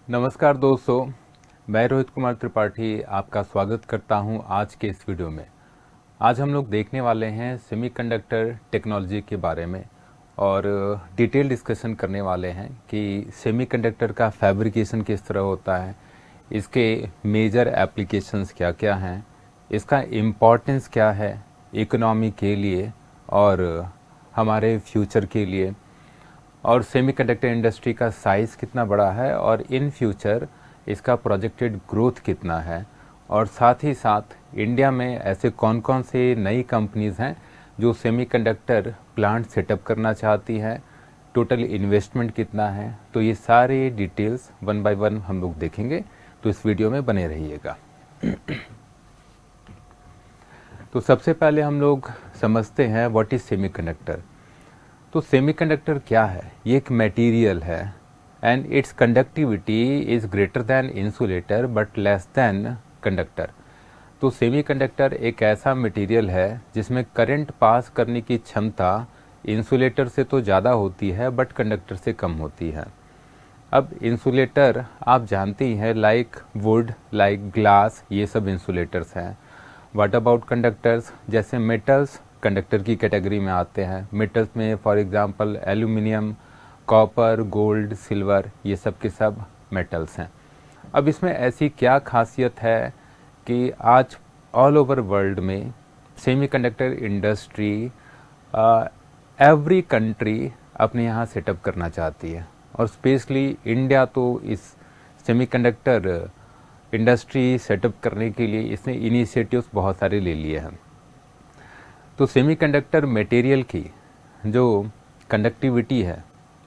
नमस्कार दोस्तों, मैं रोहित कुमार त्रिपाठी आपका स्वागत करता हूं आज के इस वीडियो में। आज हम लोग देखने वाले हैं सेमीकंडक्टर टेक्नोलॉजी के बारे में और डिटेल डिस्कशन करने वाले हैं कि सेमीकंडक्टर का फैब्रिकेशन किस तरह होता है, इसके मेजर एप्लीकेशंस क्या क्या हैं, इसका इम्पोर्टेंस क्या है इकोनॉमी के लिए और हमारे फ्यूचर के लिए, और सेमीकंडक्टर इंडस्ट्री का साइज़ कितना बड़ा है और इन फ्यूचर इसका प्रोजेक्टेड ग्रोथ कितना है, और साथ ही साथ इंडिया में ऐसे कौन कौन से नई कंपनीज़ हैं जो सेमीकंडक्टर प्लांट सेटअप करना चाहती हैं, टोटल इन्वेस्टमेंट कितना है। तो ये सारे डिटेल्स वन बाय वन हम लोग देखेंगे, तो इस वीडियो में बने रहिएगा। तो सबसे पहले हम लोग समझते हैं व्हाट इज़ सेमीकंडक्टर। तो सेमीकंडक्टर क्या है? ये एक मटेरियल है and it's conductivity is greater than insulator but less than conductor. तो सेमीकंडक्टर एक ऐसा मटेरियल है जिसमें करंट पास करने की क्षमता इंसुलेटर से तो ज़्यादा होती है बट कंडक्टर से कम होती है। अब इंसुलेटर आप जानते ही हैं, लाइक वुड, लाइक ग्लास, ये सब इंसुलेटर्स हैं। What about conductors? जैसे मेटल्स कंडक्टर की कैटेगरी में आते हैं। मेटल्स में for example aluminium, copper, gold, silver, ये सब के सब मेटल्स हैं। अब इसमें ऐसी क्या खासियत है कि आज ऑल ओवर वर्ल्ड में सेमीकंडक्टर इंडस्ट्री एवरी कंट्री अपने यहाँ सेटअप करना चाहती है, और स्पेशली इंडिया तो इस सेमीकंडक्टर इंडस्ट्री सेटअप करने के लिए इसने इनिशिएटिव्स बहुत सारे ले लिए हैं। तो सेमीकंडक्टर मटेरियल की जो कंडक्टिविटी है,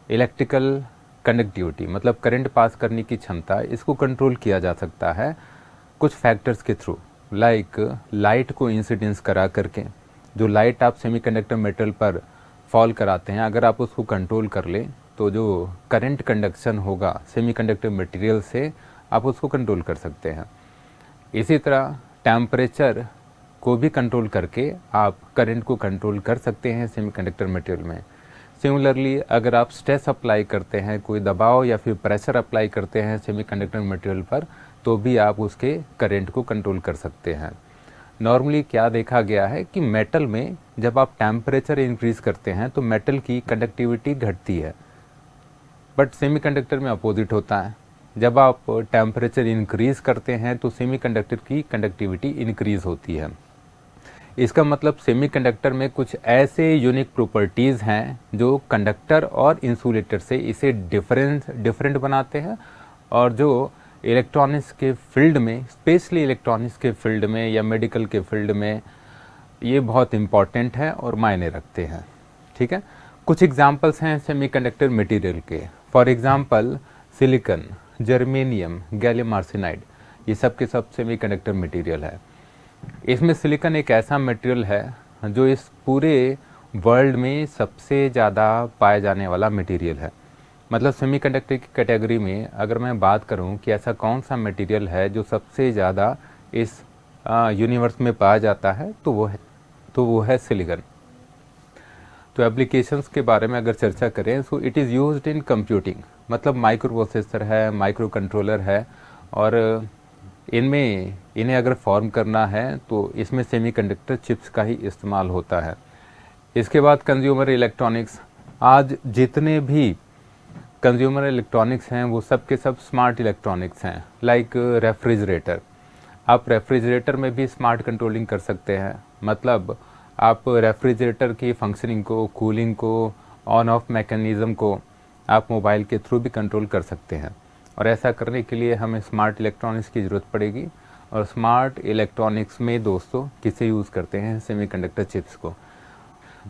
इलेक्ट्रिकल कंडक्टिविटी मतलब करंट पास करने की क्षमता, इसको कंट्रोल किया जा सकता है कुछ फैक्टर्स के थ्रू, लाइक लाइट को इंसिडेंस करा करके। जो लाइट आप सेमीकंडक्टर मेटल पर फॉल कराते हैं, अगर आप उसको कंट्रोल कर लें तो जो करंट कंडक्शन होगा सेमीकंडक्टर मटेरियल से, आप उसको कंट्रोल कर सकते हैं। इसी तरह टेम्परेचर को भी कंट्रोल करके आप करंट को कंट्रोल कर सकते हैं सेमीकंडक्टर मटेरियल में। सिमिलरली अगर आप स्ट्रेस अप्लाई करते हैं, कोई दबाव या फिर प्रेशर अप्लाई करते हैं सेमीकंडक्टर मटेरियल पर, तो भी आप उसके करंट को कंट्रोल कर सकते हैं। नॉर्मली क्या देखा गया है कि मेटल में जब आप टेम्परेचर इंक्रीज करते हैं तो मेटल की कंडक्टिविटी घटती है, बट सेमीकंडक्टर में अपोजिट होता है। जब आप टेम्परेचर इंक्रीज करते हैं तो सेमीकंडक्टर की कंडक्टिविटी इंक्रीज होती है। इसका मतलब सेमीकंडक्टर में कुछ ऐसे यूनिक प्रॉपर्टीज़ हैं जो कंडक्टर और इंसुलेटर से इसे डिफरेंट बनाते हैं, और जो इलेक्ट्रॉनिक्स के फील्ड में, स्पेशली इलेक्ट्रॉनिक्स के फील्ड में या मेडिकल के फील्ड में ये बहुत इम्पॉर्टेंट है और मायने रखते हैं। ठीक है, कुछ एग्जांपल्स हैं सेमीकंडक्टर मटेरियल के। For example silicon, germanium, gallium arsenide, ये सब के सब सेमीकंडक्टर मटेरियल है। इसमें सिलिकॉन एक ऐसा मटेरियल है जो इस पूरे वर्ल्ड में सबसे ज़्यादा पाया जाने वाला मटेरियल है। मतलब सेमीकंडक्टर की कैटेगरी में अगर मैं बात करूं कि ऐसा कौन सा मटेरियल है जो सबसे ज़्यादा इस यूनिवर्स में पाया जाता है, तो वो है सिलिकॉन। तो एप्लीकेशंस के बारे में अगर चर्चा करें, so it is used in computing, मतलब माइक्रो प्रोसेसर है, माइक्रो कंट्रोलर है, और इन्हें अगर फॉर्म करना है तो इसमें सेमीकंडक्टर चिप्स का ही इस्तेमाल होता है। इसके बाद कंज्यूमर इलेक्ट्रॉनिक्स। आज जितने भी कंज्यूमर इलेक्ट्रॉनिक्स हैं वो सब के सब स्मार्ट इलेक्ट्रॉनिक्स हैं, लाइक रेफ्रिजरेटर। आप रेफ्रिजरेटर में भी स्मार्ट कंट्रोलिंग कर सकते हैं, मतलब आप रेफ्रिजरेटर की फंक्शनिंग को, कूलिंग को, ऑन ऑफ मैकेनिज़्म को आप मोबाइल के थ्रू भी कंट्रोल कर सकते हैं। और ऐसा करने के लिए हमें स्मार्ट इलेक्ट्रॉनिक्स की ज़रूरत पड़ेगी, और स्मार्ट इलेक्ट्रॉनिक्स में दोस्तों किसे यूज़ करते हैं? सेमीकंडक्टर चिप्स को।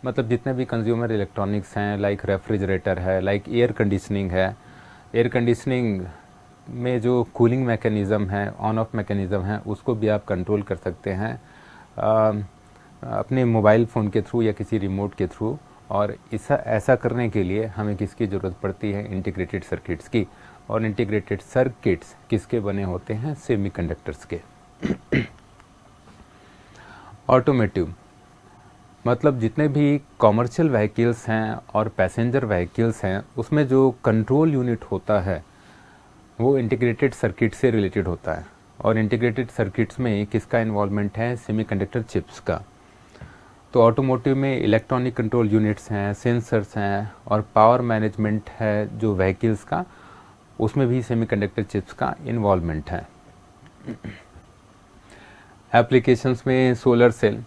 मतलब जितने भी कंज्यूमर इलेक्ट्रॉनिक्स हैं, लाइक रेफ्रिजरेटर है, लाइक एयर कंडीशनिंग है, एयर कंडीशनिंग में जो कूलिंग मैकेनिज़्म है, ऑन ऑफ मैकेनिज़्म है, उसको भी आप कंट्रोल कर सकते हैं अपने मोबाइल फ़ोन के थ्रू या किसी रिमोट के थ्रू। और ऐसा करने के लिए हमें किसकी ज़रूरत पड़ती है? इंटीग्रेटेड सर्किट्स की। और इंटीग्रेटेड सर्किट्स किसके बने होते हैं? सेमीकंडक्टर्स के। ऑटोमेटिव मतलब जितने भी कॉमर्शियल व्हीकल्स हैं और पैसेंजर व्हीकल्स हैं, उसमें जो कंट्रोल यूनिट होता है वो इंटीग्रेटेड सर्किट से रिलेटेड होता है। और इंटीग्रेटेड सर्किट्स में किसका इन्वॉल्वमेंट है? सेमीकंडक्टर चिप्स का। तो ऑटोमोटिव में इलेक्ट्रॉनिक कंट्रोल यूनिट्स हैं, सेंसर्स हैं और पावर मैनेजमेंट है जो व्हीकल्स का, उसमें भी सेमीकंडक्टर चिप्स का इन्वॉल्वमेंट है। एप्लीकेशंस में सोलर सेल,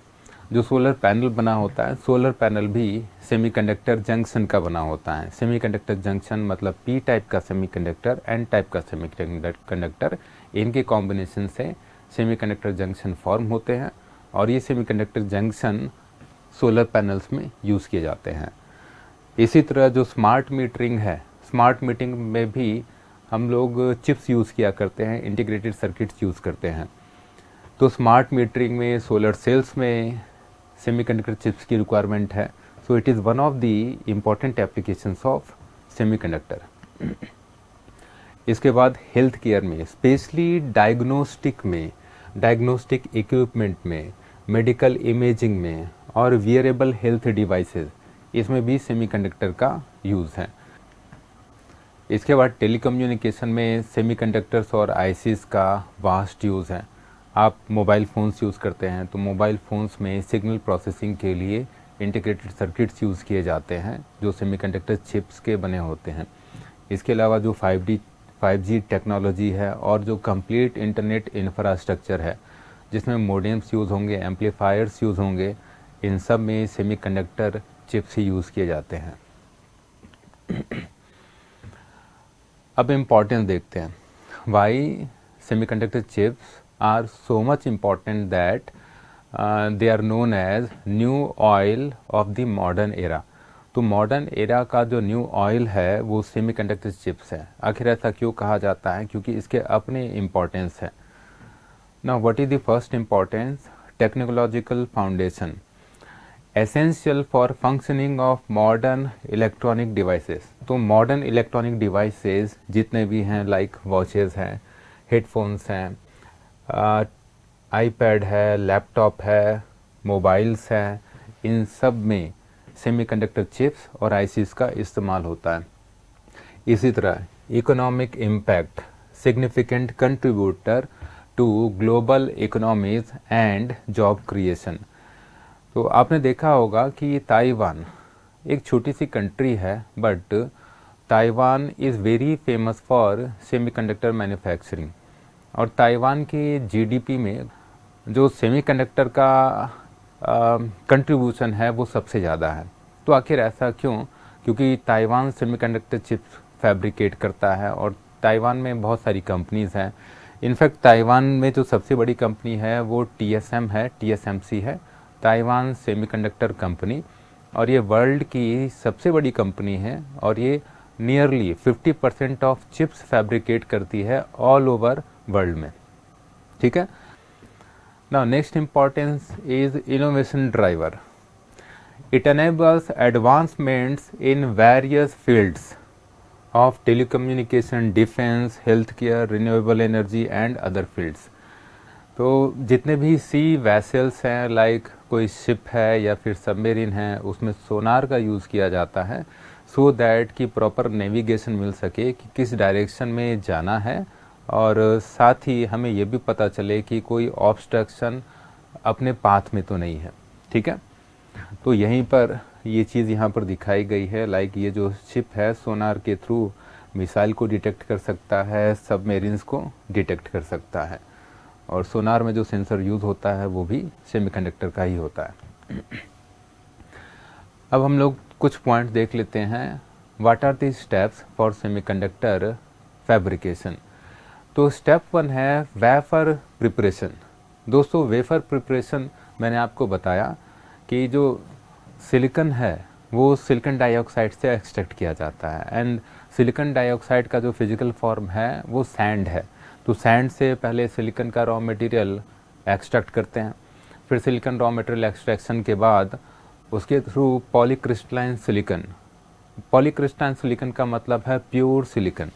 जो सोलर पैनल बना होता है, सोलर पैनल भी सेमीकंडक्टर जंक्शन का बना होता है। सेमीकंडक्टर जंक्शन मतलब पी टाइप का सेमीकंडक्टर, एन टाइप का सेमीकंडक्टर, इनके कॉम्बिनेशन से सेमीकंडक्टर जंक्शन फॉर्म होते हैं और ये सेमीकंडक्टर जंक्शन सोलर पैनल्स में यूज़ किए जाते हैं। इसी तरह जो स्मार्ट मीटरिंग है, स्मार्ट मीटरिंग में भी हम लोग चिप्स यूज़ किया करते हैं, इंटीग्रेटेड सर्किट्स यूज़ करते हैं। तो स्मार्ट मीटरिंग में, सोलर सेल्स में सेमीकंडक्टर चिप्स की रिक्वायरमेंट है। So it is one of the important applications of semiconductor. इसके बाद हेल्थ केयर में, स्पेशली डायग्नोस्टिक में, डायग्नोस्टिक इक्विपमेंट में, मेडिकल इमेजिंग में और वियरेबल हेल्थ डिवाइसेस, इसमें भी सेमीकंडक्टर का यूज़ है। इसके बाद टेलीकम्युनिकेशन में सेमीकंडक्टर्स और आईसीज का वास्ट यूज़ है। आप मोबाइल फ़ोन्स यूज़ करते हैं तो मोबाइल फ़ोन्स में सिग्नल प्रोसेसिंग के लिए इंटीग्रेटेड सर्किट्स यूज़ किए जाते हैं जो सेमीकंडक्टर चिप्स के बने होते हैं। इसके अलावा जो 5G टेक्नोलॉजी है और जो कंप्लीट इंटरनेट इंफ्रास्ट्रक्चर है जिसमें मोडेम्स यूज़ होंगे, एम्पलीफायर्स यूज़ होंगे, इन सब में सेमीकंडक्टर चिप्स ही यूज़ किए जाते हैं। अब इम्पोर्टेंस देखते हैं, why semiconductor chips are so much important that they are known as new oil of the modern era। तो मॉडर्न एरा का जो न्यू ऑयल है वो सेमीकंडक्टर चिप्स है। आखिर ऐसा क्यों कहा जाता है? क्योंकि इसके अपने इम्पोर्टेंस है। Now what is the first importance? Technological foundation, essential for functioning of modern electronic devices. तो मॉडर्न इलेक्ट्रॉनिक डिवाइसेस जितने भी हैं, लाइक वॉचेस हैं, हेडफोन्स हैं, आईपैड है, लैपटॉप है, मोबाइल्स हैं, इन सब में सेमीकंडक्टर चिप्स और आईसीज का इस्तेमाल होता है। इसी तरह economic impact, significant contributor to global economies and job creation. तो आपने देखा होगा कि ताइवान एक छोटी सी कंट्री है, but Taiwan is very famous for semiconductor manufacturing. और ताइवान के जीडीपी में जो सेमीकंडक्टर का कंट्रीब्यूशन है वो सबसे ज़्यादा है। तो आखिर ऐसा क्यों? क्योंकि ताइवान सेमीकंडक्टर चिप्स फैब्रिकेट करता है और ताइवान में बहुत सारी कंपनीज़ हैं। इनफैक्ट ताइवान में जो सबसे बड़ी कंपनी है वो TSM है, TSMC है, ताइवान सेमीकंडक्टर कंपनी, और ये वर्ल्ड की सबसे बड़ी कंपनी है और ये नियरली 50% ऑफ चिप्स फैब्रिकेट करती है ऑल ओवर वर्ल्ड में। ठीक है। Now next importance is innovation driver. It enables advancements in various fields of telecommunication, defence, health care, renewable energy and other fields. तो जितने भी सी वैसल्स हैं, लाइक कोई शिप है या फिर सबमरीन है, उसमें सोनार का यूज़ किया जाता है सो दैट कि प्रॉपर नेविगेशन मिल सके कि किस डायरेक्शन में जाना है, और साथ ही हमें ये भी पता चले कि कोई ऑब्स्ट्रक्शन अपने पाथ में तो नहीं है। ठीक है। तो यहीं पर ये चीज़ यहाँ पर दिखाई गई है, लाइक ये जो शिप है सोनार के थ्रू मिसाइल को डिटेक्ट कर सकता है, सबमरीन्स को डिटेक्ट कर सकता है, और सोनार में जो सेंसर यूज़ होता है वो भी सेमीकंडक्टर का ही होता है। अब हम लोग कुछ पॉइंट देख लेते हैं, what are the steps for semiconductor fabrication. तो स्टेप 1 है वेफर प्रिपरेशन। दोस्तों वेफर प्रिपरेशन मैंने आपको बताया कि जो सिलिकॉन है वो सिलिकॉन डाइऑक्साइड से एक्सट्रैक्ट किया जाता है, एंड सिलिकॉन डाइऑक्साइड का जो फिजिकल फॉर्म है वो सैंड है। तो सैंड से पहले सिलिकॉन का रॉ मटेरियल एक्सट्रैक्ट करते हैं, फिर सिलिकॉन रॉ मटेरियल एक्सट्रैक्शन के बाद उसके through polycrystalline silicon, polycrystalline silicon का मतलब है pure silicon.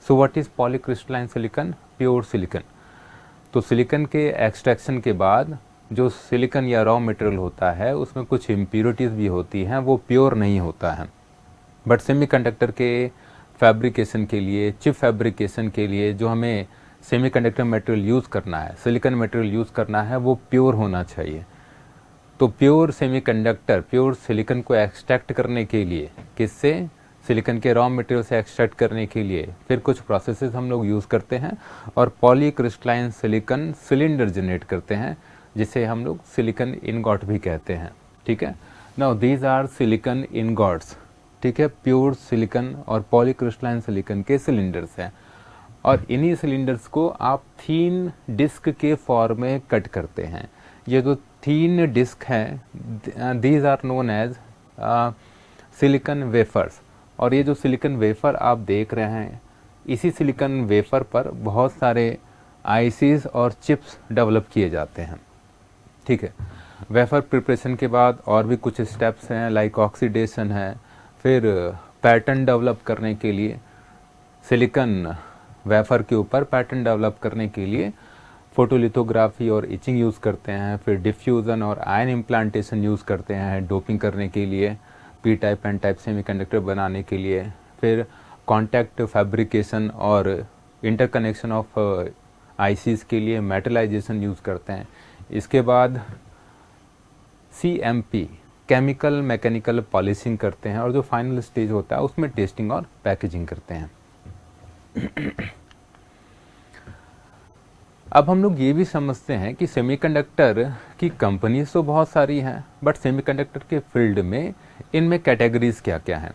So what is polycrystalline silicon? Pure silicon. तो सिलिकॉन के एक्सट्रैक्शन के बाद जो सिलिकॉन या रॉ मटेरियल होता है उसमें कुछ इम्प्योरिटीज़ भी होती हैं, वो प्योर नहीं होता है। बट सेमीकंडक्टर के फैब्रिकेशन के लिए, चिप फैब्रिकेशन के लिए जो हमें सेमीकंडक्टर मटेरियल यूज़ करना है, सिलिकॉन मटेरियल यूज़ करना है, वो प्योर होना चाहिए। तो प्योर सेमीकंडक्टर, प्योर सिलिकॉन को एक्सट्रैक्ट करने के लिए, किससे? सिलिकॉन के रॉ मटेरियल से एक्सट्रैक्ट करने के लिए फिर कुछ प्रोसेसेस हम लोग यूज़ करते हैं और पॉलीक्रिस्टलाइन सिलिकॉन सिलेंडर जनरेट करते हैं, जिसे हम लोग सिलिकॉन इनगॉट भी कहते हैं। ठीक है, now these are silicon ingots. ठीक है, प्योर सिलिकॉन और पॉलीक्रिस्टलाइन सिलिकॉन के सिलेंडर्स हैं, और इन्हीं सिलेंडर्स को आप थीन डिस्क के फॉर्म में कट करते हैं। ये जो थीन डिस्क हैं, these are known as silicon wafers. और ये जो सिलिकॉन वेफर आप देख रहे हैं, इसी सिलिकॉन वेफर पर बहुत सारे आईसीज और चिप्स डेवलप किए जाते हैं। ठीक है, वेफर प्रिपरेशन के बाद और भी कुछ स्टेप्स हैं, लाइक ऑक्सीडेशन है, फिर पैटर्न डेवलप करने के लिए, सिलिकॉन वेफर के ऊपर पैटर्न डेवलप करने के लिए फोटोलिथोग्राफी और इचिंग यूज़ करते हैं, फिर डिफ्यूज़न और आयन इम्प्लांटेशन यूज़ करते हैं डोपिंग करने के लिए, p type n type semiconductor बनाने के लिए, फिर कॉन्टैक्ट फैब्रिकेशन और इंटरकनेक्शन ऑफ आईसीज के लिए मेटलाइजेशन यूज़ करते हैं। इसके बाद CMP केमिकल मैकेनिकल पॉलिशिंग करते हैं, और जो फाइनल स्टेज होता है उसमें टेस्टिंग और पैकेजिंग करते हैं। अब हम लोग ये भी समझते हैं कि सेमीकंडक्टर की कंपनीज तो बहुत सारी हैं, बट सेमीकंडक्टर के फील्ड में इनमें कैटेगरीज क्या क्या हैं,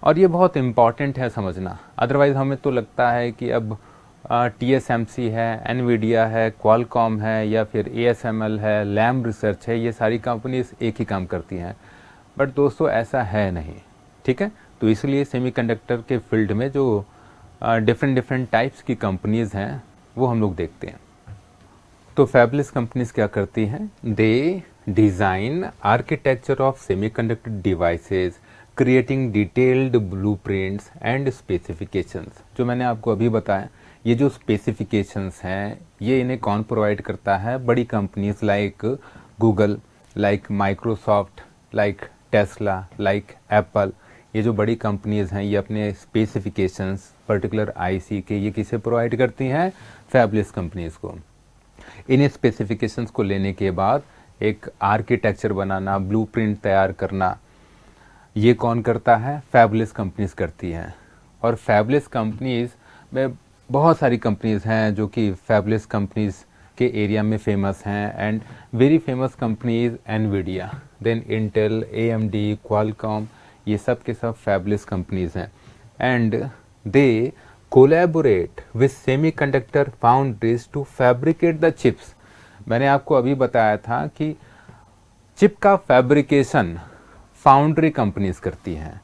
और ये बहुत इम्पॉर्टेंट है समझना। अदरवाइज़ हमें तो लगता है कि अब TSMC है, एनवीडिया है, क्वालकॉम है, या फिर ASML है, लैम रिसर्च है, ये सारी कंपनीज एक ही काम करती हैं, बट दोस्तों ऐसा है नहीं। ठीक है, तो इसलिए सेमीकंडक्टर के फील्ड में जो डिफरेंट टाइप्स की कंपनीज हैं वो हम लोग देखते हैं। तो फैबलेस कंपनीज क्या करती हैं? दे design architecture of semiconductor devices, creating detailed blueprints and specifications. जो मैंने आपको अभी बताया, ये जो स्पेसिफिकेशंस हैं ये इन्हें कौन प्रोवाइड करता है? बड़ी companies like Google, like Microsoft, like Tesla, like Apple. ये जो बड़ी कंपनीज हैं ये अपने स्पेसिफिकेशंस पर्टिकुलर आईसी के ये किसे प्रोवाइड करती हैं? फैबलेस कंपनीज को। इन स्पेसिफिकेशंस को लेने के बाद एक आर्किटेक्चर बनाना, ब्लूप्रिंट तैयार करना, ये कौन करता है? फैबलेस कंपनीज करती हैं। और फैबलेस कंपनीज में बहुत सारी कंपनीज हैं जो कि फैबलेस कंपनीज के एरिया में फेमस हैं, and very famous companies Nvidia, then Intel, AMD, Qualcomm, ये सब के सब फैबलेस कंपनीज हैं, and they collaborate with semiconductor foundries to fabricate the chips. मैंने आपको अभी बताया था कि चिप का फैब्रिकेशन फाउंड्री कंपनीज करती हैं,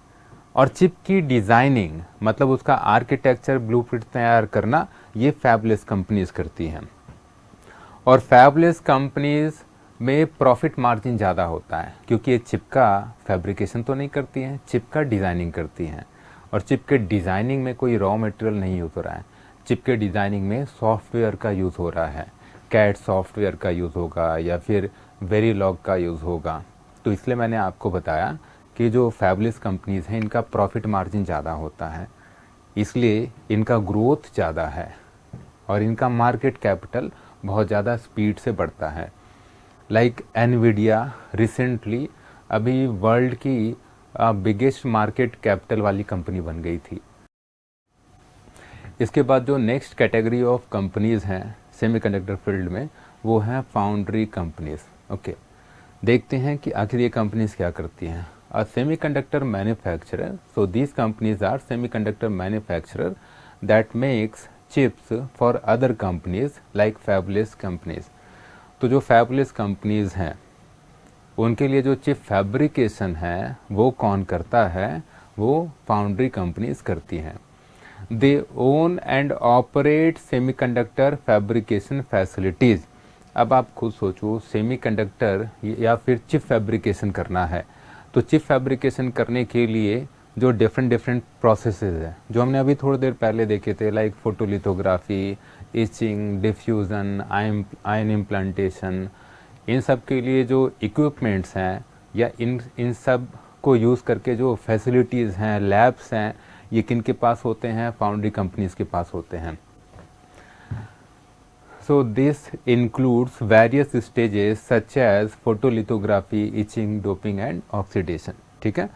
और चिप की डिज़ाइनिंग मतलब उसका आर्किटेक्चर ब्लूप्रिंट तैयार करना ये फैबलेस कंपनीज करती हैं। और फैबलेस कंपनीज में प्रॉफिट मार्जिन ज़्यादा होता है, क्योंकि ये चिप का फैब्रिकेशन तो नहीं करती हैं, चिप का डिज़ाइनिंग करती हैं। और चिप के डिज़ाइनिंग में कोई रॉ मटेरियल नहीं यूज़ हो रहा है, चिप के डिज़ाइनिंग में सॉफ्टवेयर का यूज़ हो रहा है, कैड सॉफ्टवेयर का यूज़ होगा या फिर वेरीलॉग का यूज़ होगा। तो इसलिए मैंने आपको बताया कि जो फैबलेस कंपनीज हैं इनका प्रॉफिट मार्जिन ज़्यादा होता है, इसलिए इनका ग्रोथ ज़्यादा है और इनका मार्केट कैपिटल बहुत ज़्यादा स्पीड से बढ़ता है। लाइक एनवीडिया रिसेंटली अभी वर्ल्ड की बिगेस्ट मार्केट कैपिटल वाली कंपनी बन गई थी। इसके बाद जो नेक्स्ट कैटेगरी ऑफ कंपनीज हैं सेमीकंडक्टर फील्ड में वो हैं फाउंड्री कंपनीज। ओके, देखते हैं कि आखिर ये कंपनीज क्या करती हैं। A semiconductor manufacturer, so these companies are semiconductor manufacturer that makes chips for other companies like fabless companies। तो जो fabless companies हैं उनके लिए जो चिप फैब्रिकेशन है वो कौन करता है? वो फाउंड्री कंपनीज करती हैं। They own and operate semiconductor fabrication facilities. अब आप खुद सोचो, सेमीकंडक्टर या फिर चिप फैब्रिकेशन करना है तो चिप फैब्रिकेशन करने के लिए जो डिफरेंट प्रोसेसेस हैं जो हमने अभी थोड़ी देर पहले देखे थे, like photolithography, etching, diffusion, ion implantation, इन सब के लिए जो इक्विपमेंट्स हैं या इन सब को यूज़ करके जो फैसिलिटीज़ हैं, लैब्स हैं, ये किन के पास होते हैं? फाउंड्री कंपनीज के पास होते हैं। So this includes various stages such as photolithography, etching, doping and oxidation. ठीक है,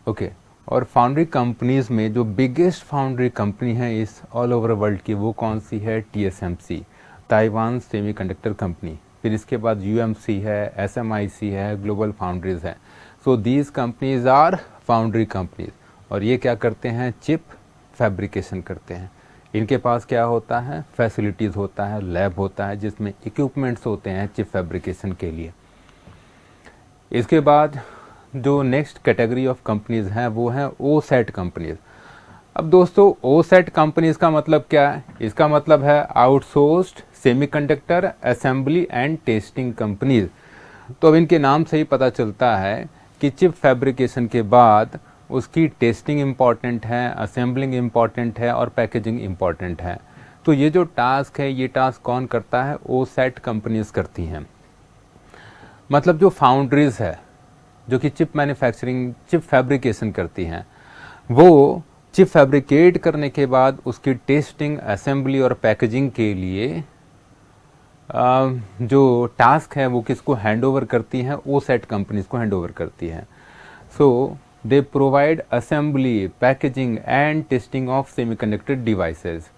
ओके। और फाउंड्री कंपनीज में जो बिगेस्ट फाउंड्री कंपनी है इस ऑल ओवर वर्ल्ड की, वो कौन सी है? TSMC, Taiwan semiconductor company. फिर इसके बाद UMC है, SMIC है, ग्लोबल फाउंड्रीज है। So these companies are foundry companies. और ये क्या करते हैं? चिप फैब्रिकेशन करते हैं। इनके पास क्या होता है? फैसिलिटीज़ होता है, लैब होता है, जिसमें इक्विपमेंट्स होते हैं चिप फैब्रिकेशन के लिए। इसके बाद जो नेक्स्ट कैटेगरी ऑफ कंपनीज हैं वो हैं OSAT कंपनीज। अब दोस्तों OSAT कंपनीज का मतलब क्या है? इसका मतलब है outsourced semiconductor assembly and testing companies. तो अब इनके नाम से ही पता चलता है कि चिप फैब्रिकेशन के बाद उसकी टेस्टिंग इम्पॉर्टेंट है, असेंबलिंग इम्पॉर्टेंट है और पैकेजिंग इम्पॉर्टेंट है। तो ये जो टास्क है, ये टास्क कौन करता है? OSAT कंपनीज करती हैं। मतलब जो फाउंड्रीज है जो कि चिप मैन्युफैक्चरिंग, चिप फैब्रिकेशन करती हैं, वो चिप फैब्रिकेट करने के बाद उसकी टेस्टिंग, असेंबली और पैकेजिंग के लिए जो टास्क है वो किसको हैंड ओवर करती हैं? OSAT कंपनीज को हैंड ओवर करती हैं। So they provide assembly, packaging and testing of semiconductor devices.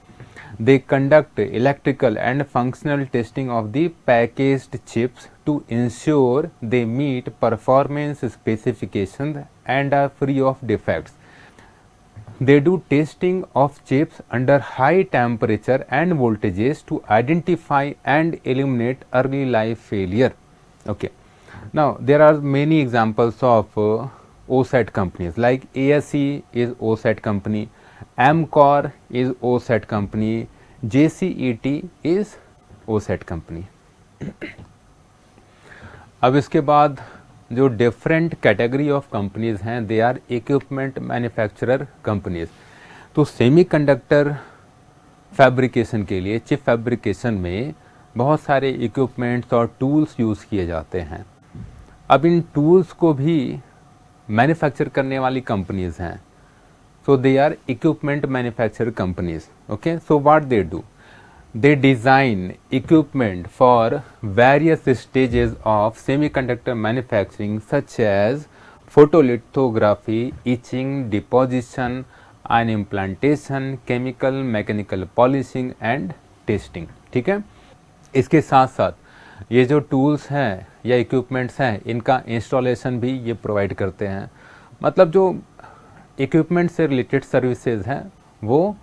They conduct electrical and functional testing of the packaged chips to ensure they meet performance specifications and are free of defects. They do testing of chips under high temperature and voltages to identify and eliminate early life failure. Okay. Now there are many examples of OSAT companies, like ASE is OSAT company, Amcor is OSAT company, JCET is OSAT company. अब इसके बाद जो different category of companies हैं, they are equipment manufacturer companies. तो semiconductor fabrication के लिए, chip fabrication में बहुत सारे इक्विपमेंट्स और टूल्स यूज़ किए जाते हैं। अब इन टूल्स को भी मैन्युफैक्चर करने वाली कंपनीज हैं। So they are equipment manufacturer companies. Okay, so what they do? They design equipment for various stages of semiconductor manufacturing such as photolithography, etching, deposition, ion implantation, chemical, mechanical polishing and testing. ठीक है, इसके साथ साथ ये जो tools हैं या equipments हैं, इनका इंस्टॉलेशन भी ये प्रोवाइड करते हैं। मतलब जो इक्विपमेंट से रिलेटेड सर्विसेज हैं वो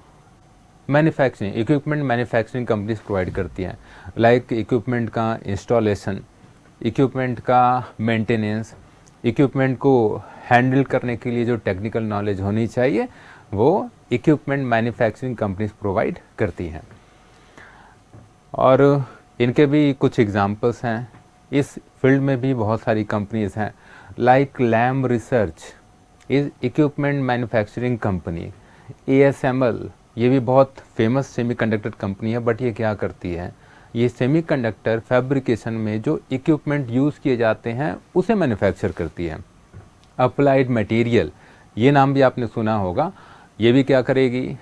manufacturing, equipment manufacturing companies provide करती हैं। लाइक इक्विपमेंट का इंस्टॉलेशन, इक्विपमेंट का मेंटेनेंस, इक्विपमेंट को हैंडल करने के लिए जो टेक्निकल नॉलेज होनी चाहिए वो इक्विपमेंट मैन्युफैक्चरिंग कंपनीज प्रोवाइड करती हैं। और इनके भी कुछ एग्जांपल्स हैं। इस फील्ड में भी बहुत सारी कंपनीज हैं, like Lam Research is equipment manufacturing company. ASML ये भी बहुत फेमस सेमीकंडक्टर कंपनी है, बट ये क्या करती है? ये सेमीकंडक्टर फैब्रिकेशन में जो इक्विपमेंट यूज़ किए जाते हैं उसे मैन्युफैक्चर करती है। अप्लाइड मटेरियल, ये नाम भी आपने सुना होगा, ये भी क्या करेगी?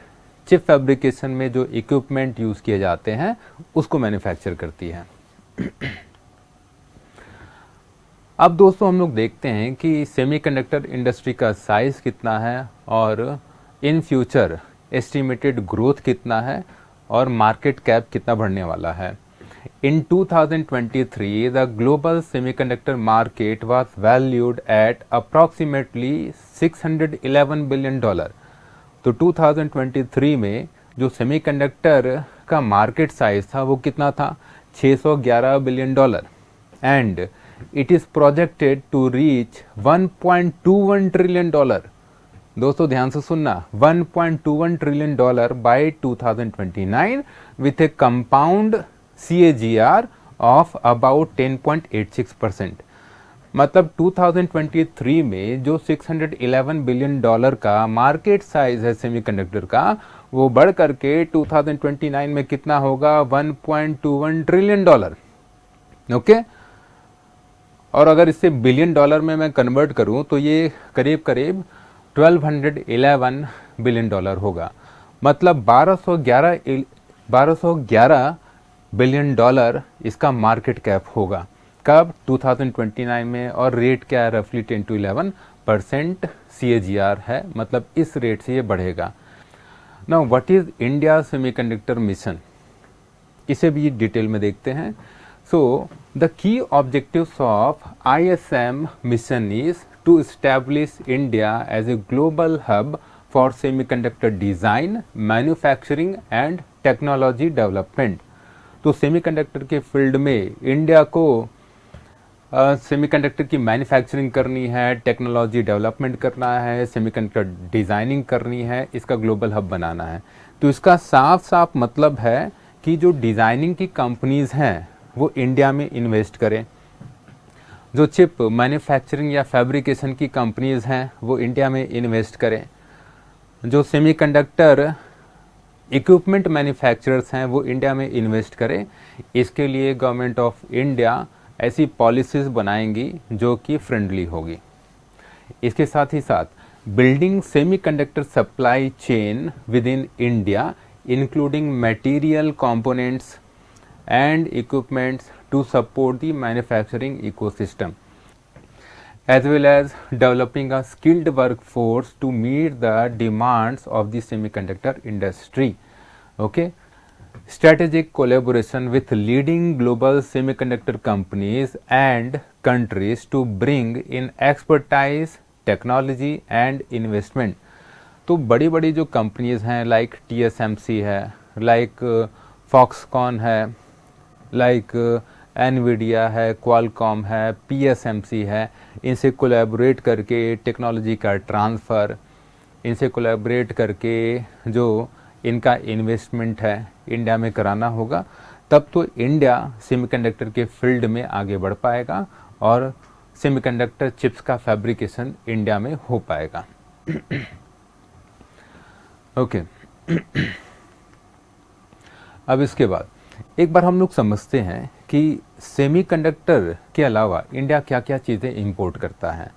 चिप फैब्रिकेशन में जो इक्विपमेंट यूज़ किए जाते हैं उसको मैन्युफैक्चर करती है। अब दोस्तों हम लोग देखते हैं कि सेमीकंडक्टर इंडस्ट्री का साइज कितना है और इन फ्यूचर एस्टिमेटेड ग्रोथ कितना है और मार्केट कैप कितना बढ़ने वाला है। इन 2023 the global semiconductor market was valued at approximately $611 billion. तो 2023 में जो सेमीकंडक्टर का मार्केट साइज था वो कितना था? $611 billion. And it is projected to reach $1.21 trillion. दोस्तों ध्यान से सुनना, $1.21 trillion by 2029 with a compound CAGR of about 10.86%. मतलब 2023 में जो $611 बिलियन का मार्केट साइज है सेमीकंडक्टर का, वो बढ़ करके 2029 में कितना होगा? $1.21 ट्रिलियन। ओके, और अगर इसे बिलियन डॉलर में मैं कन्वर्ट करूं तो ये करीब करीब 1211 बिलियन डॉलर होगा, मतलब 1211 बिलियन डॉलर इसका मार्केट कैप होगा। कब? 2029 में। और रेट क्या है? रफली 10 to 11% CAGR है, मतलब इस रेट से ये बढ़ेगा। Now what is India semiconductor mission, इसे भी डिटेल में देखते हैं। So the key objectives of ISM mission is to establish India as a global hub for semiconductor design, manufacturing and technology development. तो सेमीकंडक्टर के फील्ड में India को semiconductor की मैन्युफैक्चरिंग करनी है, टेक्नोलॉजी डेवलपमेंट करना है, सेमीकंडक्टर डिज़ाइनिंग करनी है, इसका ग्लोबल हब बनाना है। तो इसका साफ साफ मतलब है कि जो डिज़ाइनिंग की कंपनीज़ हैं वो इंडिया में इन्वेस्ट करें, जो चिप मैन्युफैक्चरिंग या फैब्रिकेशन की कंपनीज़ हैं वो इंडिया में इन्वेस्ट करें, जो सेमीकंडक्टर इक्विपमेंट मैन्युफैक्चरर्स हैं वो इंडिया में इन्वेस्ट करें। इसके लिए गवर्नमेंट ऑफ इंडिया ऐसी पॉलिसीज़ बनाएंगी जो कि फ्रेंडली होगी। इसके साथ ही साथ building semiconductor supply chain within India including material components and equipments to support the manufacturing ecosystem as well as developing a skilled workforce to meet the demands of the semiconductor industry. Okay, strategic collaboration with leading global semiconductor companies and countries to bring in expertise, technology and investment. तो बड़ी बड़ी जो companies हैं like TSMC है, like Foxconn है, like Nvidia है, Qualcomm है, PSMC है, इनसे कोलैबोरेट करके टेक्नोलॉजी का ट्रांसफ़र, इनसे कोलैबोरेट करके जो इनका इन्वेस्टमेंट है इंडिया में कराना होगा, तब तो इंडिया सेमीकंडक्टर के फील्ड में आगे बढ़ पाएगा और सेमीकंडक्टर चिप्स का फैब्रिकेशन इंडिया में हो पाएगा। ओके अब इसके बाद एक बार हम लोग समझते हैं कि सेमीकंडक्टर के अलावा इंडिया क्या क्या चीज़ें इंपोर्ट करता है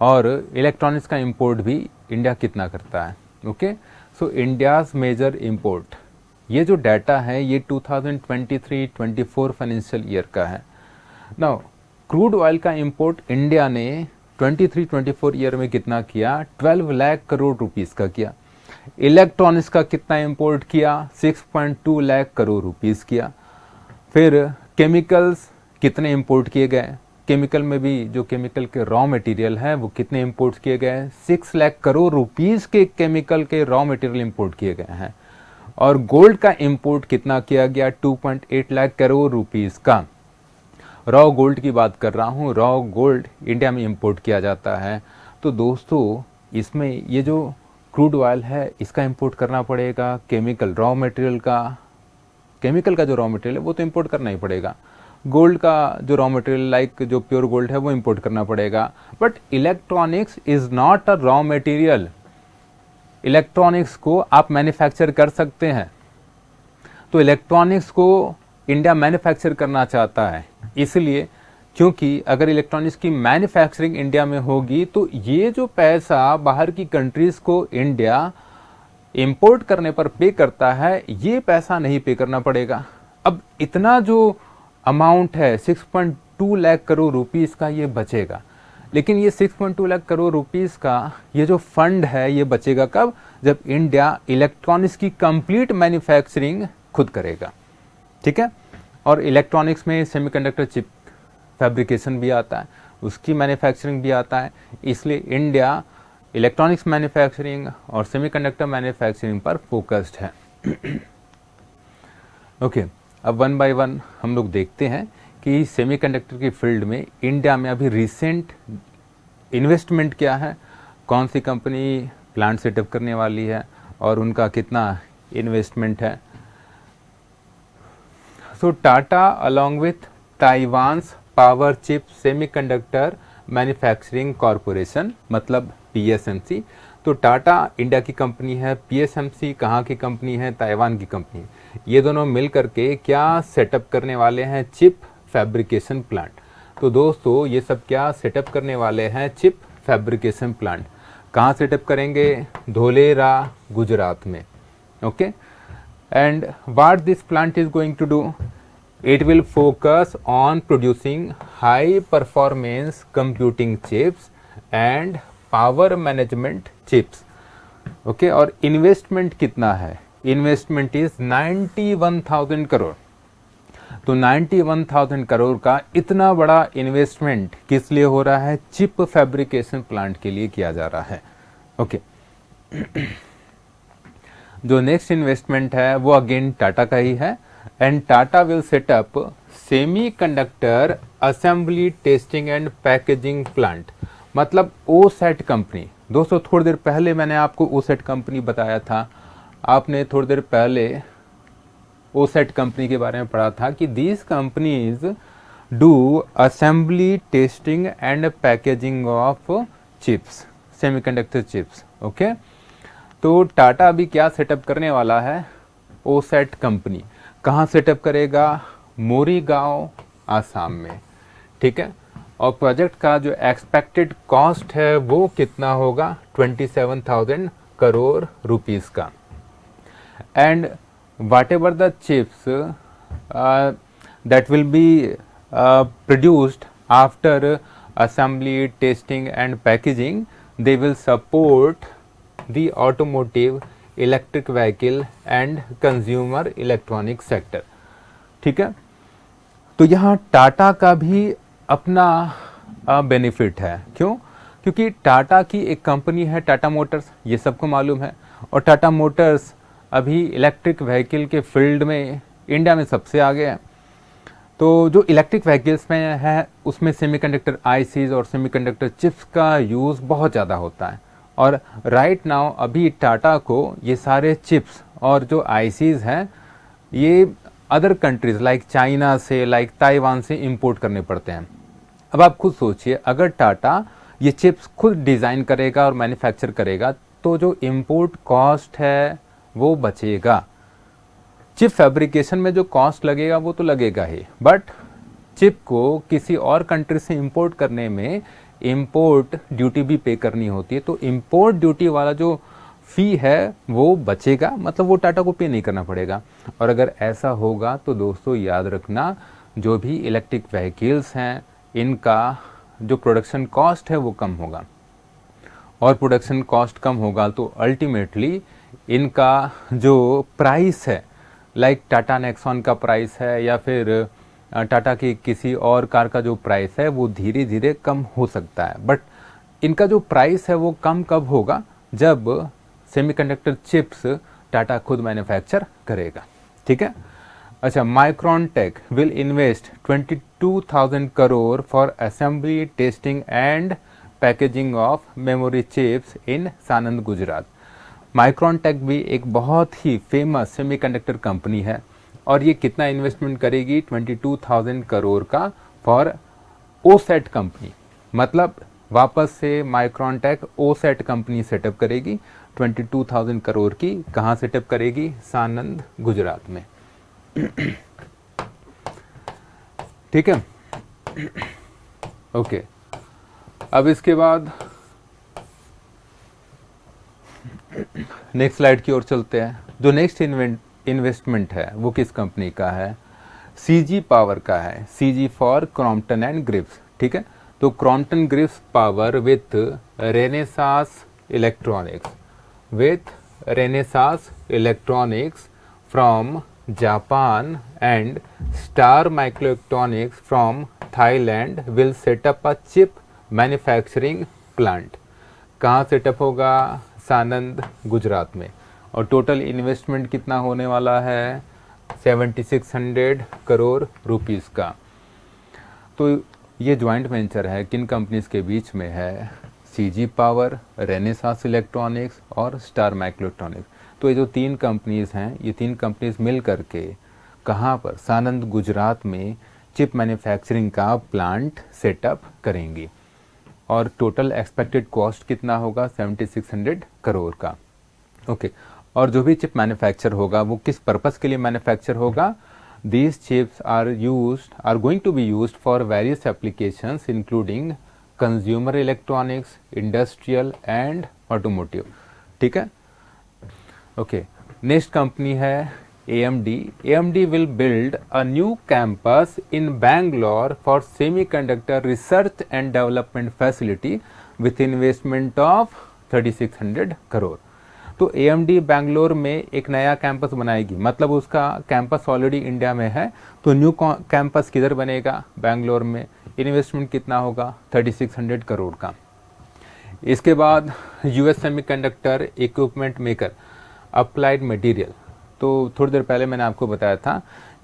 और इलेक्ट्रॉनिक्स का इंपोर्ट भी इंडिया कितना करता है। ओके, सो इंडियाज़ मेजर इंपोर्ट, ये जो डाटा है ये 2023-24 फाइनेंशियल ईयर का है। नाउ क्रूड ऑयल का इंपोर्ट इंडिया ने 23-24 ईयर में कितना किया? 12 लाख करोड़ रुपीस का किया। इलेक्ट्रॉनिक्स का कितना इंपोर्ट किया? 6.2 लाख करोड़ रुपीस किया। फिर केमिकल्स कितने इंपोर्ट किए गए? केमिकल में भी जो केमिकल के रॉ मटेरियल है वो कितने इंपोर्ट किए गए? 6 लाख करोड़ रुपीस के केमिकल के रॉ मटेरियल इंपोर्ट किए गए हैं। और गोल्ड का इंपोर्ट कितना किया गया? 2.8 लाख करोड़ रुपीस का। रॉ गोल्ड की बात कर रहा हूँ, रॉ गोल्ड इंडिया में इंपोर्ट किया जाता है। तो दोस्तों इसमें ये जो क्रूड ऑयल है इसका इंपोर्ट करना पड़ेगा, केमिकल रॉ मटेरियल का, केमिकल का जो रॉ मटेरियल है वो तो इंपोर्ट करना ही पड़ेगा, गोल्ड का जो रॉ मटेरियल लाइक जो प्योर गोल्ड है वो इंपोर्ट करना पड़ेगा। But electronics is not a raw material. Electronics को आप मैन्युफैक्चर कर सकते हैं, तो इलेक्ट्रॉनिक्स को इंडिया मैन्युफैक्चर करना चाहता है, इसलिए क्योंकि अगर इलेक्ट्रॉनिक्स की मैन्युफैक्चरिंग इंडिया में होगी तो ये जो पैसा बाहर की कंट्रीज को इंडिया इंपोर्ट करने पर पे करता है ये पैसा नहीं पे करना पड़ेगा। अब इतना जो अमाउंट है 6.2 लाख करोड़ रुपीस का ये बचेगा, लेकिन ये 6.2 लाख करोड़ रुपीस का ये जो फंड है ये बचेगा कब? जब इंडिया इलेक्ट्रॉनिक्स की कंप्लीट मैन्युफैक्चरिंग खुद करेगा। ठीक है, और इलेक्ट्रॉनिक्स में सेमीकंडक्टर चिप फैब्रिकेशन भी आता है, उसकी मैन्युफैक्चरिंग भी आता है, इसलिए इंडिया इलेक्ट्रॉनिक्स मैन्युफैक्चरिंग और सेमीकंडक्टर मैन्युफैक्चरिंग पर फोकस्ड है। ओके, अब वन बाय वन हम लोग देखते हैं कि सेमीकंडक्टर की फील्ड में इंडिया में अभी रिसेंट इन्वेस्टमेंट क्या है, कौन सी कंपनी प्लांट सेटअप करने वाली है और उनका कितना इन्वेस्टमेंट है। So Tata along with Taiwan's power chip semiconductor manufacturing corporation मतलब PSMC, तो टाटा इंडिया की कंपनी है, PSMC कहाँ की कंपनी है? ताइवान की कंपनी। ये दोनों मिल करके क्या सेटअप करने वाले हैं? Chip fabrication plant. तो दोस्तों ये सब क्या सेटअप करने वाले हैं? Chip fabrication plant. कहाँ सेटअप करेंगे? धोलेरा, गुजरात में। Okay, and what this plant is going to do? It will focus on producing high performance computing chips and power management chips. Okay, और इन्वेस्टमेंट कितना है? Investment is 91,000 crore. तो 91,000 करोड़ का इतना बड़ा इन्वेस्टमेंट किस लिए हो रहा है? चिप फैब्रिकेशन प्लांट के लिए किया जा रहा है। ओके, जो नेक्स्ट इन्वेस्टमेंट है वो अगेन टाटा का ही है, and Tata will set up semi conductor assembly testing and packaging plant, मतलब ओसेट कंपनी। दोस्तों, थोड़ी देर पहले मैंने आपको ओसेट कंपनी बताया था, आपने थोड़ी देर पहले ओसेट कंपनी के बारे में पढ़ा था कि these companies do assembly testing and packaging of chips, semiconductor chips. Okay, तो टाटा अभी क्या सेटअप करने वाला है? OSAT company. कहाँ सेटअप करेगा? मोरीगांव, आसाम में। ठीक है, और प्रोजेक्ट का जो एक्सपेक्टेड कॉस्ट है वो कितना होगा? 27,000 करोड़ रुपीस का। And whatever the chips that will be produced after assembly, testing and packaging, they will support the automotive, electric vehicle and consumer electronic sector। ठीक है, तो यहाँ टाटा का भी अपना बेनिफिट है। क्यों? क्योंकि टाटा की एक कंपनी है टाटा मोटर्स, ये सबको मालूम है, और टाटा मोटर्स अभी इलेक्ट्रिक व्हीकल के फील्ड में इंडिया में सबसे आगे है। तो जो इलेक्ट्रिक व्हीकल्स में है उसमें सेमीकंडक्टर आईसीज और सेमीकंडक्टर चिप्स का यूज़ बहुत ज़्यादा होता है, और राइट नाउ अभी टाटा को ये सारे चिप्स और जो आईसीज हैं ये अदर कंट्रीज़ लाइक चाइना से, लाइक ताइवान से इंपोर्ट करने पड़ते हैं। अब आप खुद सोचिए, अगर टाटा ये चिप्स खुद डिज़ाइन करेगा और मैन्युफैक्चर करेगा तो जो इंपोर्ट कॉस्ट है वो बचेगा। चिप फैब्रिकेशन में जो कॉस्ट लगेगा वो तो लगेगा ही, बट चिप को किसी और कंट्री से इंपोर्ट करने में इंपोर्ट ड्यूटी भी पे करनी होती है, तो इंपोर्ट ड्यूटी वाला जो फी है वो बचेगा, मतलब वो टाटा को पे नहीं करना पड़ेगा। और अगर ऐसा होगा तो दोस्तों याद रखना, जो भी इलेक्ट्रिक व्हीकल्स हैं इनका जो प्रोडक्शन कॉस्ट है वो कम होगा, और प्रोडक्शन कॉस्ट कम होगा तो अल्टीमेटली इनका जो प्राइस है, लाइक टाटा नेक्सॉन का प्राइस है या फिर टाटा की किसी और कार का जो प्राइस है वो धीरे धीरे कम हो सकता है। बट इनका जो प्राइस है वो कम कब होगा? जब सेमीकंडक्टर चिप्स टाटा खुद मैन्युफैक्चर करेगा। ठीक है, अच्छा, Micron Tech will invest 22,000 crore for assembly, testing and packaging of memory chips in Sanand, Gujarat. Micron Tech भी एक बहुत ही फेमस सेमीकंडक्टर कंपनी है, और ये कितना इन्वेस्टमेंट करेगी? 22,000 करोड़ का फॉर ओसेट कंपनी, मतलब वापस से Micron Tech OSAT company setup करेगी 22,000 करोड़ की। कहाँ सेटअप करेगी? सानंद, गुजरात में। ठीक है, ओके, अब इसके बाद नेक्स्ट स्लाइड की ओर चलते हैं। जो नेक्स्ट इन्वेस्टमेंट है वो किस कंपनी का है? सीजी पावर का है। CG for Crompton and Greaves. ठीक है, तो Crompton Greaves power with Renesas electronics from Japan and star microelectronics from Thailand will set up a chip manufacturing plant. कहाँ सेटअप होगा? सानंद, गुजरात में। और टोटल इन्वेस्टमेंट कितना होने वाला है? 7600 करोड़ रुपीस का। तो ये ज्वाइंट वेंचर है, किन कंपनीज के बीच में है? सीजी पावर, रेनेसास इलेक्ट्रॉनिक्स और स्टार माइक्रोइलेक्ट्रॉनिक्स। तो ये जो तीन कंपनीज हैं, ये तीन कंपनीज मिल करके कहाँ पर? सानंद, गुजरात में चिप मैन्युफैक्चरिंग का प्लांट सेटअप करेंगी। और टोटल एक्सपेक्टेड कॉस्ट कितना होगा? 7600 करोड़ का। ओके, और जो भी चिप मैन्युफैक्चर होगा वो किस पर्पस के लिए मैन्युफैक्चर होगा? These chips are going to be used for various applications including consumer electronics, industrial and automotive. ठीक है, ओके। नेक्स्ट कंपनी है AMD। AMD will build a new campus in Bangalore for semiconductor research and development facility with investment of 3600 crore. तो AMD Bangalore में एक नया campus बनाएगी, मतलब उसका कैंपस ऑलरेडी इंडिया में है, तो न्यू कैंपस किधर बनेगा? बैंगलोर में। इन्वेस्टमेंट कितना होगा? 3600 करोड़ का। इसके बाद US semiconductor equipment maker applied material. तो थोड़ी देर पहले मैंने आपको बताया था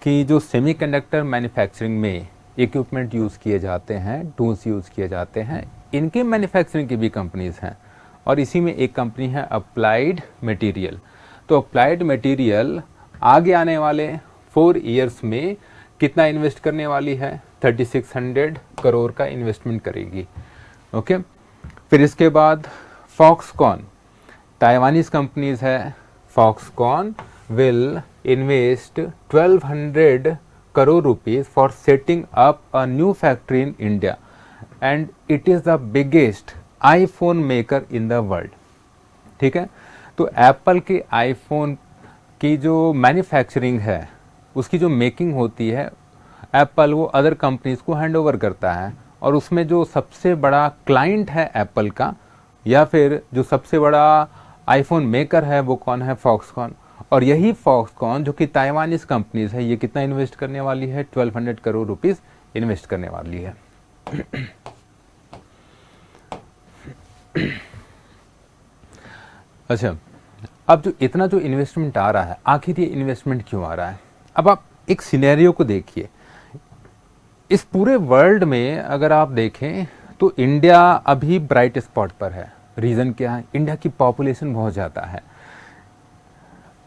कि जो सेमीकंडक्टर मैन्युफैक्चरिंग में इक्विपमेंट यूज़ किए जाते हैं, टूल्स यूज़ किए जाते हैं, इनके मैन्युफैक्चरिंग की भी कंपनीज़ हैं, और इसी में एक कंपनी है अप्लाइड मटेरियल। तो अप्लाइड मटेरियल आगे आने वाले 4 ईयर्स में कितना इन्वेस्ट करने वाली है? 3600 करोड़ का इन्वेस्टमेंट करेगी। ओके। फिर इसके बाद फॉक्सकॉन, ताइवानीज कंपनीज है। Foxconn will invest 1200 crore rupees for setting up a new factory in India, and it is the biggest iPhone maker in the world। ठीक है, तो एप्पल के आईफोन की जो मैन्युफैक्चरिंग है, उसकी जो मेकिंग होती है, एप्पल वो अदर कंपनीज को हैंड ओवर करता है, और उसमें जो सबसे बड़ा क्लाइंट है एप्पल का, या फिर जो सबसे बड़ा आईफोन मेकर है, वो कौन है? फॉक्सकॉन। और यही फॉक्सकॉन जो कि ताइवानीज कंपनीज है, ये कितना इन्वेस्ट करने वाली है? 1200 करोड़ रुपीस इन्वेस्ट करने वाली है। अच्छा, अब जो इतना जो इन्वेस्टमेंट आ रहा है, आखिर ये इन्वेस्टमेंट क्यों आ रहा है? अब आप एक सिनेरियो को देखिए। इस पूरे वर्ल्ड में अगर आप देखें तो इंडिया अभी ब्राइट स्पॉट पर है। रीज़न क्या है? इंडिया की पॉपुलेशन बहुत ज़्यादा है।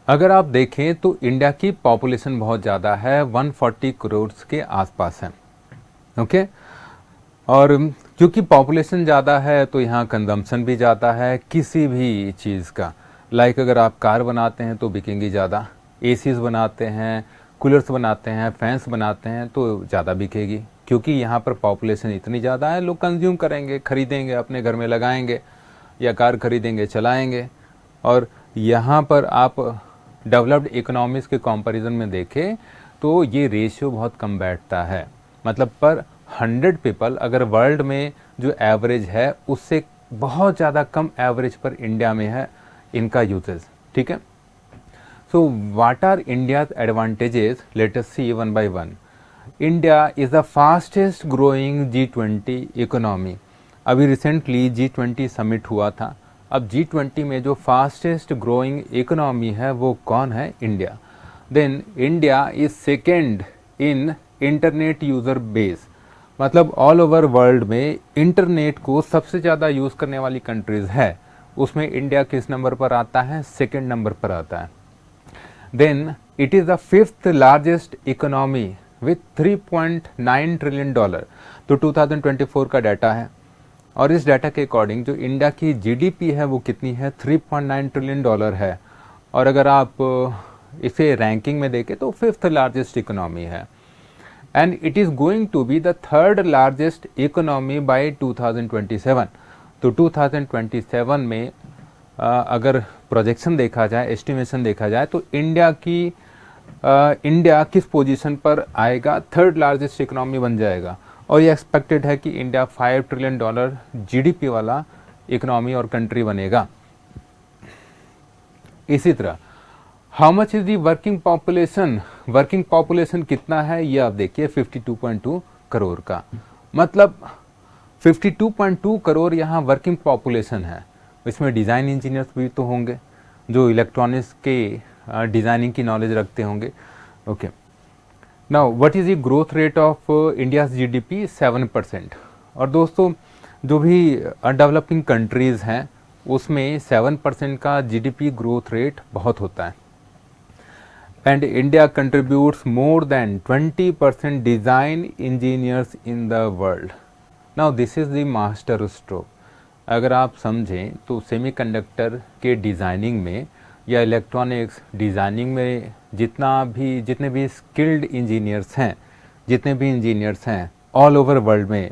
अगर आप देखें तो इंडिया की पॉपुलेशन बहुत ज़्यादा है, 140 करोड़ के आसपास है। ओके। और क्योंकि पॉपुलेशन ज़्यादा है तो यहाँ कंजम्पशन भी ज़्यादा है किसी भी चीज़ का। लाइक अगर आप कार बनाते हैं तो बिकेंगी ज़्यादा, एसीज बनाते हैं, कूलर्स बनाते हैं, फैंस बनाते हैं तो ज़्यादा बिकेगी, क्योंकि यहाँ पर पॉपुलेशन इतनी ज़्यादा है। लोग कंज्यूम करेंगे, खरीदेंगे, अपने घर में लगाएंगे, या कार खरीदेंगे, चलाएंगे। और यहाँ पर आप डेवलप्ड इकोनॉमीज़ के कंपैरिजन में देखें तो ये रेशियो बहुत कम बैठता है। मतलब पर 100 पीपल अगर वर्ल्ड में जो एवरेज है उससे बहुत ज़्यादा कम एवरेज पर इंडिया में है इनका यूजेस। ठीक है। So what are India's advantages? Let us see one by one. India is the fastest growing G20 economy. अभी रिसेंटली G20 समिट हुआ था। अब G20 में जो फास्टेस्ट ग्रोइंग इकोनॉमी है वो कौन है? India. Then India is second in internet user base. मतलब ऑल ओवर वर्ल्ड में इंटरनेट को सबसे ज़्यादा यूज़ करने वाली कंट्रीज़ है, उसमें इंडिया किस नंबर पर आता है? सेकेंड नंबर पर आता है। Then it is the 5th largest economy with $3.9 trillion. तो 2024 का डाटा है, और इस डाटा के अकॉर्डिंग जो इंडिया की जीडीपी है वो कितनी है? $3.9 ट्रिलियन है। और अगर आप इसे रैंकिंग में देखें तो 5th लार्जेस्ट इकोनॉमी है, and it is going to be the 3rd largest economy by 2027। तो 2027 में अगर प्रोजेक्शन देखा जाए, एस्टिमेशन देखा जाए, तो इंडिया किस पोजीशन पर आएगा? 3rd लार्जेस्ट इकोनॉमी बन जाएगा। और ये एक्सपेक्टेड है कि इंडिया $5 ट्रिलियन जीडीपी वाला इकोनॉमी और कंट्री बनेगा। इसी तरह how much is the working population? Working population कितना है ये आप देखिए, 52.2 करोड़ का। मतलब 52.2 करोड़ यहाँ वर्किंग पॉपुलेशन है। इसमें डिज़ाइन इंजीनियर्स भी तो होंगे जो इलेक्ट्रॉनिक्स के डिज़ाइनिंग की नॉलेज रखते होंगे। Okay. Now what is the growth rate of India's GDP? 7%। और दोस्तों जो भी डेवलपिंग कंट्रीज़ हैं उसमें 7% का जीडीपी ग्रोथ रेट बहुत होता है। And India contributes more than 20% design engineers in the world. Now this is the master stroke. अगर आप समझें तो सेमीकंडक्टर के डिज़ाइनिंग में या इलेक्ट्रॉनिक्स डिज़ाइनिंग में जितने भी स्किल्ड इंजीनियर्स हैं, जितने भी इंजीनियर्स हैं ऑल ओवर वर्ल्ड में,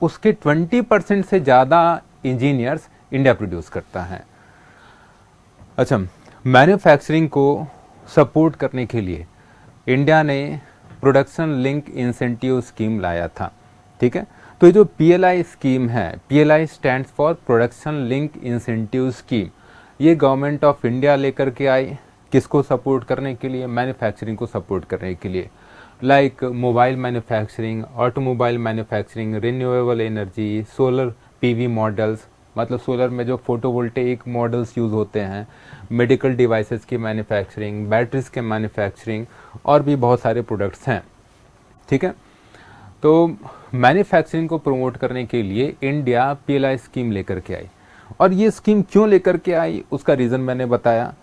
उसके 20% से ज़्यादा इंजीनियर्स इंडिया प्रोड्यूस करता है। अच्छा, मैन्युफैक्चरिंग को सपोर्ट करने के लिए इंडिया ने प्रोडक्शन लिंक इंसेंटिव स्कीम लाया था, ठीक है। तो ये जो PLI स्कीम है, PLI stands for production link incentive scheme, ये गवर्नमेंट ऑफ इंडिया लेकर के आई, किसको सपोर्ट करने के लिए? मैन्युफैक्चरिंग को सपोर्ट करने के लिए, like mobile manufacturing, automobile manufacturing, renewable energy, solar PV models, मतलब सोलर में जो फोटोवोल्टेइक मॉडल्स यूज़ होते हैं, मेडिकल डिवाइसेस की मैन्युफैक्चरिंग, बैटरीज के मैन्युफैक्चरिंग, और भी बहुत सारे प्रोडक्ट्स हैं, ठीक है। तो मैन्युफैक्चरिंग को प्रमोट करने के लिए इंडिया PLI स्कीम लेकर के आई। और ये स्कीम क्यों लेकर के आई, उसका रीज़न मैंने बताया,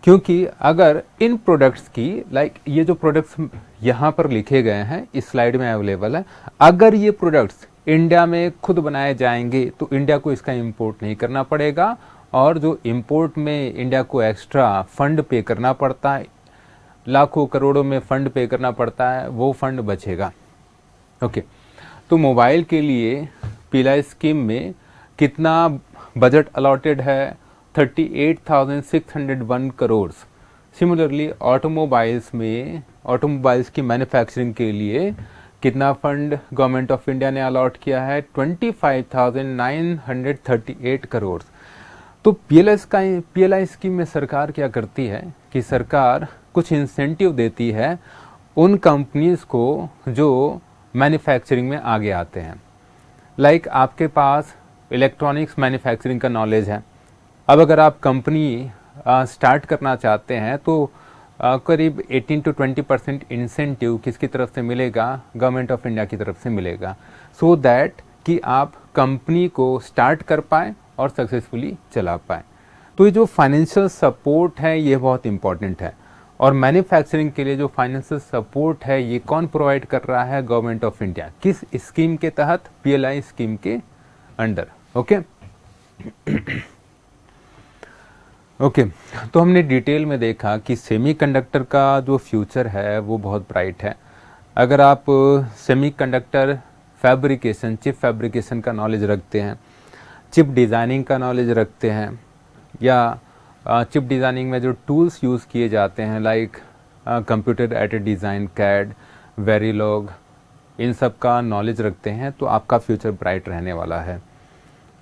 क्योंकि अगर इन प्रोडक्ट्स की, लाइक ये जो प्रोडक्ट्स यहाँ पर लिखे गए हैं इस स्लाइड में अवेलेबल है, अगर ये प्रोडक्ट्स इंडिया में खुद बनाए जाएंगे तो इंडिया को इसका इंपोर्ट नहीं करना पड़ेगा, और जो इंपोर्ट में इंडिया को एक्स्ट्रा फंड पे करना पड़ता है, लाखों करोड़ों में फंड पे करना पड़ता है, वो फंड बचेगा। ओके, तो मोबाइल के लिए PLI स्कीम में कितना बजट अलॉटेड है? 38,601 करोड़। सिमिलरली ऑटोमोबाइल्स में, ऑटोमोबाइल्स की मैन्युफैक्चरिंग के लिए कितना फंड गवर्नमेंट ऑफ इंडिया ने अलॉट किया है? 25,938 करोड़। तो PLI स्कीम में सरकार क्या करती है कि सरकार कुछ इंसेंटिव देती है उन कंपनीज को जो मैन्युफैक्चरिंग में आगे आते हैं। लाइक आपके पास इलेक्ट्रॉनिक्स मैन्युफैक्चरिंग का नॉलेज है, अब अगर आप कंपनी स्टार्ट करना चाहते हैं तो करीब 18 to 20% इंसेंटिव किसकी तरफ से मिलेगा? गवर्नमेंट ऑफ इंडिया की तरफ से मिलेगा, सो दैट कि आप कंपनी को स्टार्ट कर पाएँ और सक्सेसफुली चला पाएँ। तो ये जो फाइनेंशियल सपोर्ट है ये बहुत इंपॉर्टेंट है, और मैन्युफैक्चरिंग के लिए जो फाइनेंशियल सपोर्ट है ये कौन प्रोवाइड कर रहा है? Government of India. किस स्कीम के तहत? PLI स्कीम के अंडर। ओके ओके, तो हमने डिटेल में देखा कि सेमीकंडक्टर का जो फ्यूचर है वो बहुत ब्राइट है। अगर आप सेमीकंडक्टर फैब्रिकेशन, चिप फैब्रिकेशन का नॉलेज रखते हैं, चिप डिज़ाइनिंग का नॉलेज रखते हैं, या चिप डिज़ाइनिंग में जो टूल्स यूज़ किए जाते हैं like computer aided design, CAD, Verilog, इन सब का नॉलेज रखते हैं, तो आपका फ्यूचर ब्राइट रहने वाला है।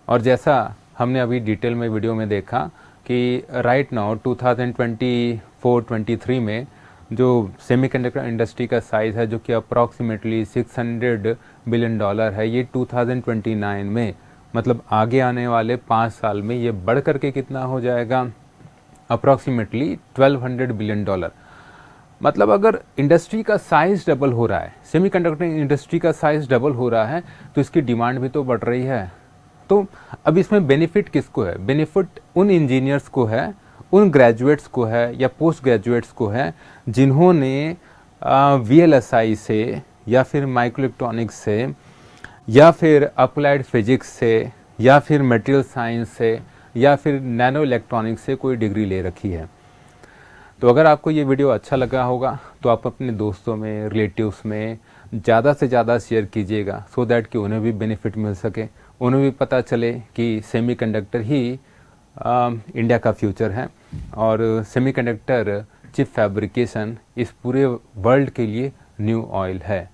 और जैसा हमने अभी डिटेल में वीडियो में देखा कि राइट नाउ 2024-23 में जो सेमीकंडक्टर इंडस्ट्री का साइज़ है, जो कि अप्रॉक्सीमेटली $600 बिलियन है, ये 2029 में, मतलब आगे आने वाले 5 साल में ये बढ़ करके कितना हो जाएगा? Approximately $1200 billion. मतलब अगर इंडस्ट्री का साइज़ डबल हो रहा है, सेमीकंडक्टर इंडस्ट्री का साइज़ डबल हो रहा है, तो इसकी डिमांड भी तो बढ़ रही है। तो अब इसमें बेनिफिट किसको है? बेनिफिट उन इंजीनियर्स को है, उन ग्रेजुएट्स को है या पोस्ट ग्रेजुएट्स को है जिन्होंने VLSI से या फिर माइक्रोइलेक्ट्रॉनिक्स से या फिर अप्लाइड फिजिक्स से या फिर मटेरियल साइंस से या फिर नैनो इलेक्ट्रॉनिक्स से कोई डिग्री ले रखी है। तो अगर आपको ये वीडियो अच्छा लगा होगा तो आप अपने दोस्तों में, रिलेटिव्स में ज़्यादा से ज़्यादा शेयर कीजिएगा, सो दैट कि उन्हें भी बेनिफिट मिल सके, उन्हें भी पता चले कि सेमीकंडक्टर ही इंडिया का फ्यूचर है, और सेमीकंडक्टर चिप फैब्रिकेशन इस पूरे वर्ल्ड के लिए न्यू ऑयल है।